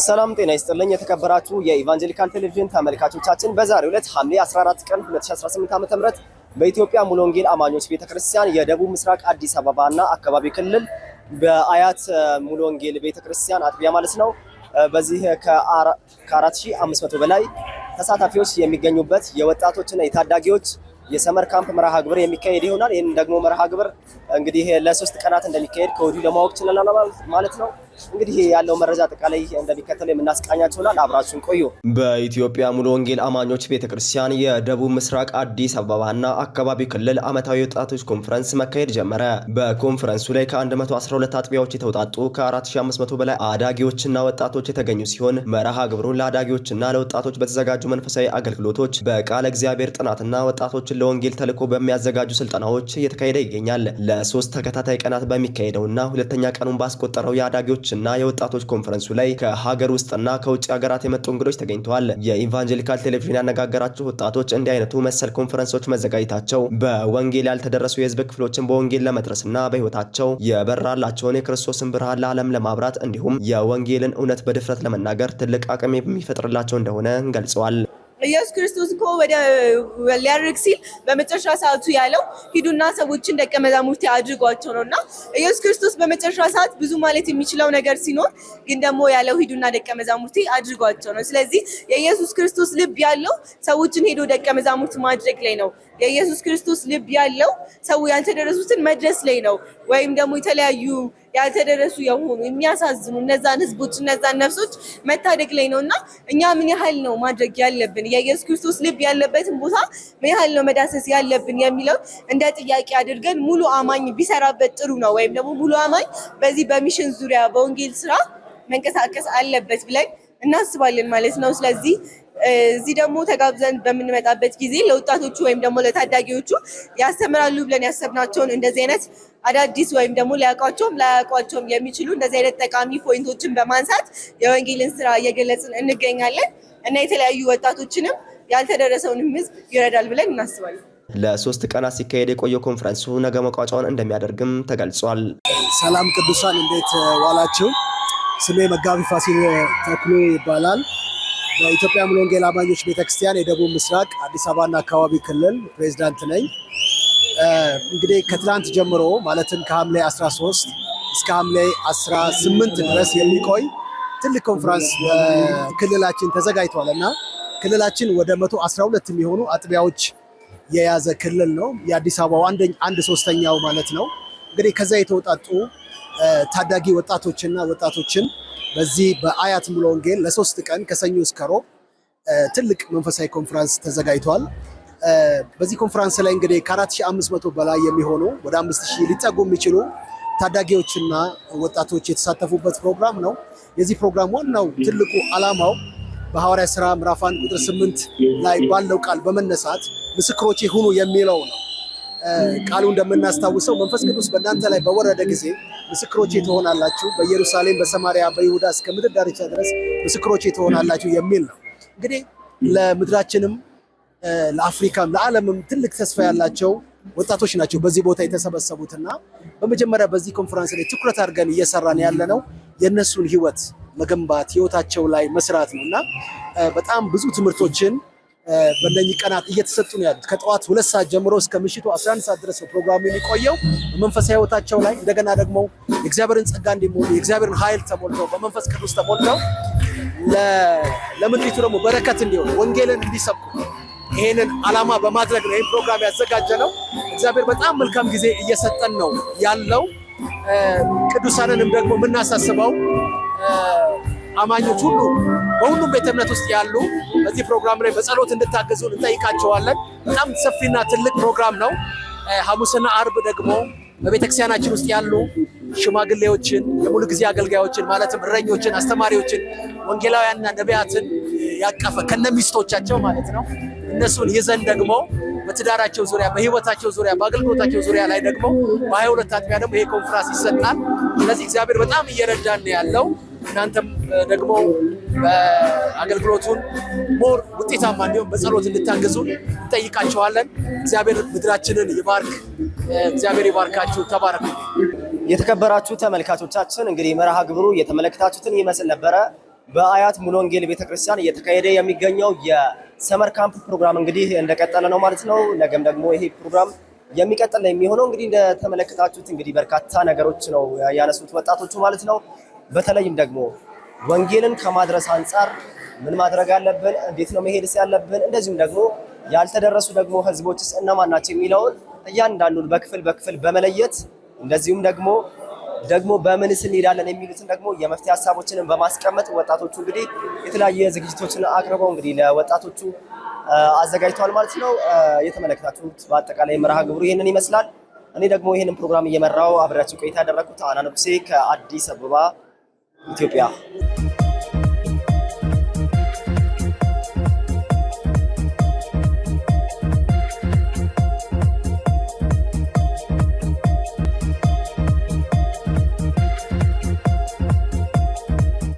ሰላም ጤና ይስጥልኝ የተከበራችሁ የኢቫንጀሊካል ቴሌቪዥን ተመልካቾቻችን በዛሬው ዕለት ሐምሌ 14 ቀን 2018 ዓ.ም በኢትዮጵያ ሙሉ ወንጌል አማኞች ቤተክርስቲያን የደቡብ ምስራቅ አዲስ አበባና አካባቢ ክልል በአያት ሙሉ ወንጌል ቤተክርስቲያን አጥቢያ ማለት ነው በዚህ ከ4500 በላይ ተሳታፊዎች የሚገኙበት የወጣቶችና የታዳጊዎች የሰመር ካምፕ መርሃ ግብር የሚካሄድ ይሆናል። ይሄን ደግሞ መርሃ ግብር እንግዲህ ለ3 ቀናት እንደሚካሄድ ከወዲሁ ለማወቅ ችለናል ማለት ነው። እንግዲህ ያለው መረጃ አጠቃላይ እንደሚከተለው የምናስቃኛችሁ ይሆናል። አብራችሁን ቆዩ። በኢትዮጵያ ሙሉ ወንጌል አማኞች ቤተክርስቲያን የደቡብ ምስራቅ አዲስ አበባና አካባቢ ክልል ዓመታዊ ወጣቶች ኮንፈረንስ መካሄድ ጀመረ። በኮንፈረንሱ ላይ ከ112 አጥቢያዎች የተውጣጡ ከ4500 በላይ አዳጊዎችና ወጣቶች የተገኙ ሲሆን መርሃ ግብሩን ለአዳጊዎችና ለወጣቶች በተዘጋጁ መንፈሳዊ አገልግሎቶች በቃለ እግዚአብሔር ጥናትና ወጣቶችን ለወንጌል ተልዕኮ በሚያዘጋጁ ስልጠናዎች እየተካሄደ ይገኛል። ለ3 ተከታታይ ቀናት በሚካሄደውና ሁለተኛ ቀኑን ባስቆጠረው የአዳጊዎችና የወጣቶች ኮንፈረንሱ ላይ ከሀገር ውስጥና ከውጭ ሀገራት የመጡ እንግዶች ተገኝተዋል። የኢቫንጀሊካል ቴሌቪዥን ያነጋገራቸው ወጣቶች እንዲህ አይነቱ መሰል ኮንፈረንሶች መዘጋጀታቸው በወንጌል ያልተደረሱ የህዝብ ክፍሎችን በወንጌል ለመድረስና በህይወታቸው የበራላቸውን የክርስቶስን ብርሃን ለዓለም ለማብራት እንዲሁም የወንጌልን እውነት በድፍረት ለመናገር ትልቅ አቅም የሚፈጥርላቸው እንደሆነ ገልጸዋል። ኢየሱስ ክርስቶስ እኮ ወደ ሊያርግ ሲል በመጨረሻ ሰዓቱ ያለው ሂዱና ሰዎችን ደቀ መዛሙርት አድርጓቸው ነውና ኢየሱስ ክርስቶስ በመጨረሻ ሰዓት ብዙ ማለት የሚችለው ነገር ሲኖር ግን ደግሞ ያለው ሂዱና ደቀ መዛሙርት አድርጓቸው ነው። ስለዚህ የኢየሱስ ክርስቶስ ልብ ያለው ሰዎችን ሄዶ ደቀ መዛሙርት ማድረግ ላይ ነው። የኢየሱስ ክርስቶስ ልብ ያለው ሰው ያልተደረሱትን መድረስ ላይ ነው። ወይም ደግሞ የተለያዩ ያልተደረሱ የሆኑ የሚያሳዝኑ እነዛን ህዝቦች እነዛን ነፍሶች መታደግ ላይ ነውና እኛ ምን ያህል ነው ማድረግ ያለብን የኢየሱስ ክርስቶስ ልብ ያለበትን ቦታ ምን ያህል ነው መዳሰስ ያለብን የሚለው እንደ ጥያቄ አድርገን ሙሉ አማኝ ቢሰራበት ጥሩ ነው። ወይም ደግሞ ሙሉ አማኝ በዚህ በሚሽን ዙሪያ በወንጌል ስራ መንቀሳቀስ አለበት ብለን እናስባለን ማለት ነው። ስለዚህ እዚህ ደግሞ ተጋብዘን በምንመጣበት ጊዜ ለወጣቶቹ ወይም ደግሞ ለታዳጊዎቹ ያስተምራሉ ብለን ያሰብናቸውን እንደዚህ አይነት አዳዲስ ወይም ደግሞ ላያውቋቸውም የሚችሉ እንደዚህ አይነት ጠቃሚ ፖይንቶችን በማንሳት የወንጌልን ስራ እየገለጽን እንገኛለን እና የተለያዩ ወጣቶችንም ያልተደረሰውንም ህዝብ ይረዳል ብለን እናስባለን። ለ3 ቀናት ሲካሄድ የቆየው ኮንፈረንሱ ነገ መቋጫውን እንደሚያደርግም ተገልጿል። ሰላም ቅዱሳን እንዴት ዋላችሁ? ስሜ መጋቢ ፋሲል ተክሎ ይባላል። በኢትዮጵያ ሙሉ ወንጌል አማኞች ቤተክርስቲያን የደቡብ ምስራቅ አዲስ አበባና አካባቢ ክልል ፕሬዝዳንት ነኝ። እንግዲህ ከትላንት ጀምሮ ማለትም ከሐምሌ 13 እስከ ሐምሌ 18 ድረስ የሚቆይ ትልቅ ኮንፈረንስ ክልላችን ተዘጋጅቷል እና ክልላችን ወደ 112 የሚሆኑ አጥቢያዎች የያዘ ክልል ነው። የአዲስ አበባው አንድ ሶስተኛው ማለት ነው። እንግዲህ ከዛ የተውጣጡ ታዳጊ ወጣቶችን በዚህ በአያት ሙሉ ወንጌል ለ3 ቀን ከሰኞ እስከ ሮብ ትልቅ መንፈሳዊ ኮንፈረንስ ተዘጋጅቷል። በዚህ ኮንፈረንስ ላይ እንግዲህ ከ4500 በላይ የሚሆኑ ወደ 5000 ሊጠጉ የሚችሉ ታዳጊዎችና ወጣቶች የተሳተፉበት ፕሮግራም ነው። የዚህ ፕሮግራም ዋናው ትልቁ ዓላማው በሐዋርያት ሥራ ምዕራፍ 1 ቁጥር 8 ላይ ባለው ቃል በመነሳት ምስክሮቼ ሁኑ የሚለው ነው። ቃሉ እንደምናስታውሰው መንፈስ ቅዱስ በእናንተ ላይ በወረደ ጊዜ ምስክሮቼ ትሆናላችሁ፣ በኢየሩሳሌም፣ በሰማሪያ፣ በይሁዳ እስከ ምድር ዳርቻ ድረስ ምስክሮቼ ትሆናላችሁ የሚል ነው። እንግዲህ ለምድራችንም ለአፍሪካም ለዓለምም ትልቅ ተስፋ ያላቸው ወጣቶች ናቸው በዚህ ቦታ የተሰበሰቡትና በመጀመሪያ በዚህ ኮንፈረንስ ላይ ትኩረት አድርገን እየሰራን ያለነው የነሱን ህይወት መገንባት ህይወታቸው ላይ መስራት ነውና በጣም ብዙ ትምህርቶችን በእነኚህ ቀናት እየተሰጡ ነው ያሉት። ከጠዋት 2 ሰዓት ጀምሮ እስከ ምሽቱ 11 ሰዓት ድረስ ፕሮግራሙ የሚቆየው በመንፈሳዊ ህይወታቸው ላይ እንደገና ደግሞ የእግዚአብሔርን ጸጋ እንዲሞሉ የእግዚአብሔርን ኃይል ተሞልተው በመንፈስ ቅዱስ ተሞልተው ለምድሪቱ ደግሞ በረከት እንዲሆኑ ወንጌልን እንዲሰብኩ ይሄንን ዓላማ በማድረግ ነው ይሄን ፕሮግራም ያዘጋጀነው። እግዚአብሔር በጣም መልካም ጊዜ እየሰጠን ነው ያለው። ቅዱሳንንም ደግሞ የምናሳስበው አማኞች ሁሉ በሁሉም ቤተ እምነት ውስጥ ያሉ በዚህ ፕሮግራም ላይ በጸሎት እንድታገዙን እንጠይቃቸዋለን። በጣም ሰፊና ትልቅ ፕሮግራም ነው። ሐሙስና አርብ ደግሞ በቤተክርስቲያናችን ውስጥ ያሉ ሽማግሌዎችን፣ የሙሉ ጊዜ አገልጋዮችን ማለትም እረኞችን፣ አስተማሪዎችን፣ ወንጌላውያንና ነቢያትን ያቀፈ ከነሚስቶቻቸው ማለት ነው እነሱን ይዘን ደግሞ በትዳራቸው ዙሪያ በህይወታቸው ዙሪያ በአገልግሎታቸው ዙሪያ ላይ ደግሞ በ22 አጥቢያ ደግሞ ይሄ ኮንፈረንስ ይሰጣል። ስለዚህ እግዚአብሔር በጣም እየረዳን ነው ያለው። እናንተም ደግሞ በአገልግሎቱን ሞር ውጤታማ እንዲሆን በጸሎት እንድታገዙን እንጠይቃችኋለን። እግዚአብሔር ምድራችንን ይባርክ። እግዚአብሔር ይባርካችሁ። ተባረኩ። የተከበራችሁ ተመልካቾቻችን እንግዲህ መርሃ ግብሩ የተመለከታችሁትን ይመስል ነበረ። በአያት ሙሉ ወንጌል ቤተክርስቲያን እየተካሄደ የሚገኘው የሰመር ካምፕ ፕሮግራም እንግዲህ እንደቀጠለ ነው ማለት ነው። ነገም ደግሞ ይሄ ፕሮግራም የሚቀጥል ነው የሚሆነው። እንግዲህ እንደተመለከታችሁት እንግዲህ በርካታ ነገሮች ነው ያነሱት ወጣቶቹ ማለት ነው። በተለይም ደግሞ ወንጌልን ከማድረስ አንጻር ምን ማድረግ አለብን፣ እንዴት ነው መሄድስ ያለብን፣ እንደዚሁም ደግሞ ያልተደረሱ ደግሞ ህዝቦችስ እነማን ናቸው የሚለውን እያንዳንዱን በክፍል በመለየት እንደዚሁም ደግሞ በምንስ እንሄዳለን የሚሉትን ደግሞ የመፍትሄ ሀሳቦችንን በማስቀመጥ ወጣቶቹ እንግዲህ የተለያየ ዝግጅቶችን አቅርበው እንግዲህ ለወጣቶቹ አዘጋጅተዋል ማለት ነው። የተመለከታችሁት በአጠቃላይ መርሃ ግብሩ ይሄንን ይመስላል። እኔ ደግሞ ይሄንን ፕሮግራም እየመራው አብሬያችሁ ቆይታ ያደረኩት አና ንጉሴ ከአዲስ አበባ ኢትዮጵያ